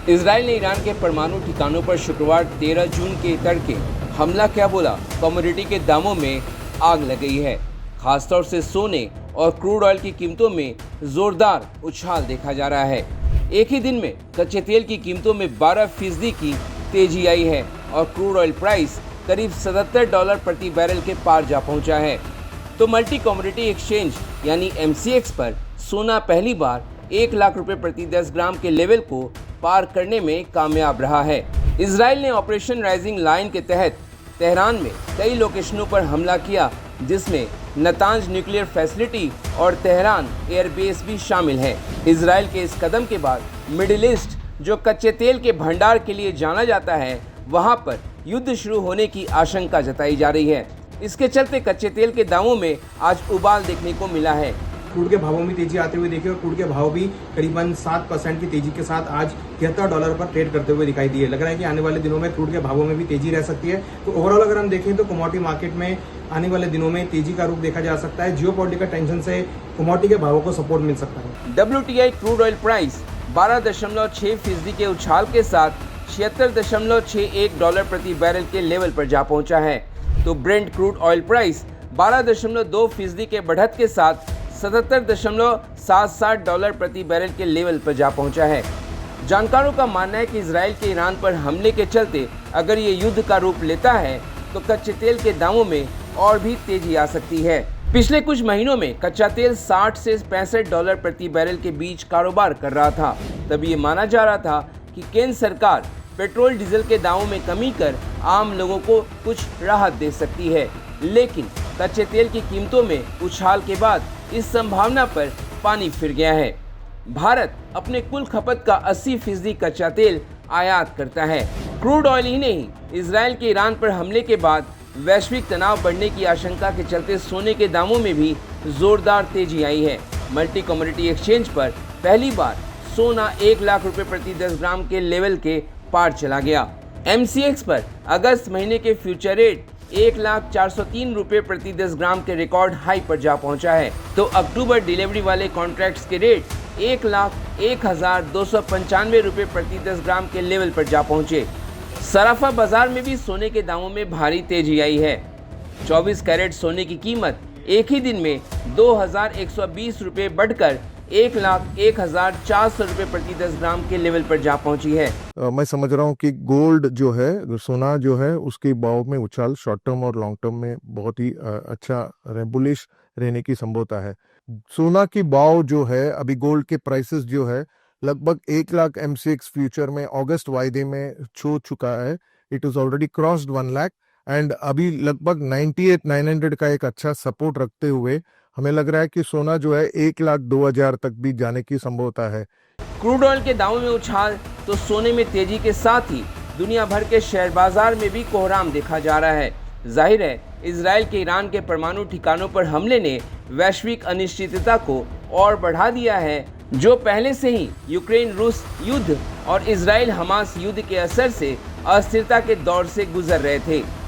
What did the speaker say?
Israel ने Iran के परमाणु ठिकानों पर शुक्रवार 13 जून के तड़के हमला क्या बोला, कमोडिटी के दामों में आग लग गई है। खासतौर से सोने और क्रूड ऑयल की कीमतों में जोरदार उछाल देखा जा रहा है। एक ही दिन में कच्चे तेल की कीमतों में 12% की तेजी आई है और क्रूड ऑयल प्राइस करीब $77 प्रति बैरल के पार जा पहुंचा है। तो मल्टी कमोडिटी एक्सचेंज यानी MCX पर सोना पहली बार 1 लाख रुपए प्रति 10 ग्राम के लेवल को पार करने में कामयाब रहा है। इजराइल ने ऑपरेशन राइजिंग लाइन के तहत तेहरान में कई लोकेशनों पर हमला किया, जिसमें नतांज न्यूक्लियर फैसिलिटी और तेहरान एयरबेस भी शामिल है। इजराइल के इस कदम के बाद मिडिल ईस्ट, जो कच्चे तेल के भंडार के लिए जाना जाता है, वहां पर युद्ध शुरू होने की आशंका जताई जा रही है। इसके चलते कच्चे तेल के दामों में आज उबाल देखने को मिला है। क्रूड के भावों में तेजी आते हुए देखिए और क्रूड के भाव भी करीबन 7% की तेजी के साथ आज $73 पर ट्रेड करते हुए दिखाई दिए। लग रहा है कि आने वाले दिनों में क्रूड के भावों में भी तेजी रह सकती है। तो ओवरऑल अगर हम देखें तो कमोडिटी मार्केट में आने वाले दिनों में तेजी का रुख देखा जा सकता है। जियोपॉलिटिकल टेंशन से कमोडिटी के भावों को सपोर्ट मिल सकता है। WTI क्रूड ऑयल प्राइस 12.6% के उछाल के साथ $76.61 प्रति बैरल के लेवल पर जा पहुंचा है। तो ब्रेंट क्रूड ऑयल प्राइस 12.2% के बढ़त के साथ $77.77 प्रति बैरल के लेवल पर जा पहुंचा है। जानकारों का मानना है कि इजराइल के ईरान पर हमले के चलते अगर ये युद्ध का रूप लेता है तो कच्चे तेल के दामों में और भी तेजी आ सकती है। पिछले कुछ महीनों में कच्चा तेल 60 से $65 प्रति बैरल के बीच कारोबार कर रहा था। तब ये माना जा रहा था कि केंद्र सरकार पेट्रोल डीजल के दामों में कमी कर आम लोगों को कुछ राहत दे सकती है, लेकिन कच्चे तेल की कीमतों में उछाल के बाद इस संभावना पर पानी फिर गया है। भारत अपने कुल खपत का 80% कच्चा तेल आयात करता है। क्रूड ऑयल ही नहीं, इजराइल के ईरान पर हमले के बाद वैश्विक तनाव बढ़ने की आशंका के चलते सोने के दामों में भी जोरदार तेजी आई है। मल्टी कमोडिटी एक्सचेंज पर पहली बार सोना 1 लाख रुपए प्रति 10 ग्राम के लेवल के पार चला गया। MCX पर अगस्त महीने के फ्यूचर रेट 1,04,03 रुपए प्रति 10 ग्राम के रिकॉर्ड हाई पर जा पहुंचा है। तो अक्टूबर डिलीवरी वाले कॉन्ट्रैक्ट्स के रेट 1,01,295 रुपए प्रति 10 ग्राम के लेवल पर जा पहुंचे। सराफा बाजार में भी सोने के दामों में भारी तेजी आई है। 24 कैरेट सोने की कीमत एक ही दिन में 2,120 रुपए बढ़कर 1,01,400 रुपए प्रति 10 ग्राम के लेवल पर जा पहुंची है। मैं समझ रहा हूं कि गोल्ड जो है, सोना जो है, उसके भाव में उछाल शॉर्ट टर्म और लॉन्ग टर्म में बहुत ही अच्छा बुलिश रहने की संभावना है। सोना की भाव जो है, अभी गोल्ड के प्राइसेस जो है लगभग 1 लाख MCX फ्यूचर में अगस्त वायदे में छू चुका है। It is already crossed 1 lakh and अभी लगभग 98,900 का एक अच्छा सपोर्ट रखते हुए हमें लग रहा है कि सोना जो है 1,02,000 तक भी जाने की संभावना है। क्रूड ऑयल के दामों में उछाल तो सोने में तेजी के साथ ही दुनिया भर के शेयर बाजार में भी कोहराम देखा जा रहा है। जाहिर है, इजराइल के ईरान के परमाणु ठिकानों पर हमले ने वैश्विक अनिश्चितता को और बढ़ा दिया है, जो पहले से ही यूक्रेन रूस युद्ध और इजराइल हमास युद्ध के असर से अस्थिरता के दौर से गुजर रहे थे।